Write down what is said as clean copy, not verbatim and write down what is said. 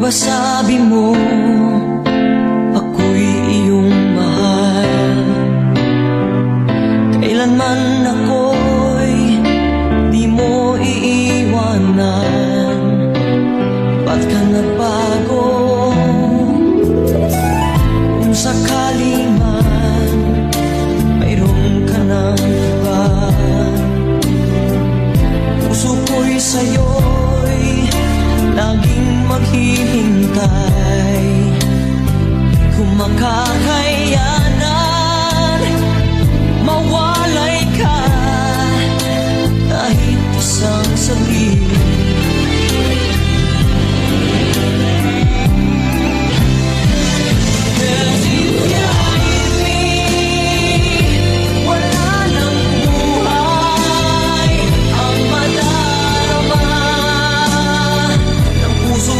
ba sabi mo ako'y iyong mahal? Kailanman ako'y di mo iiwanan. Ba't ka na ba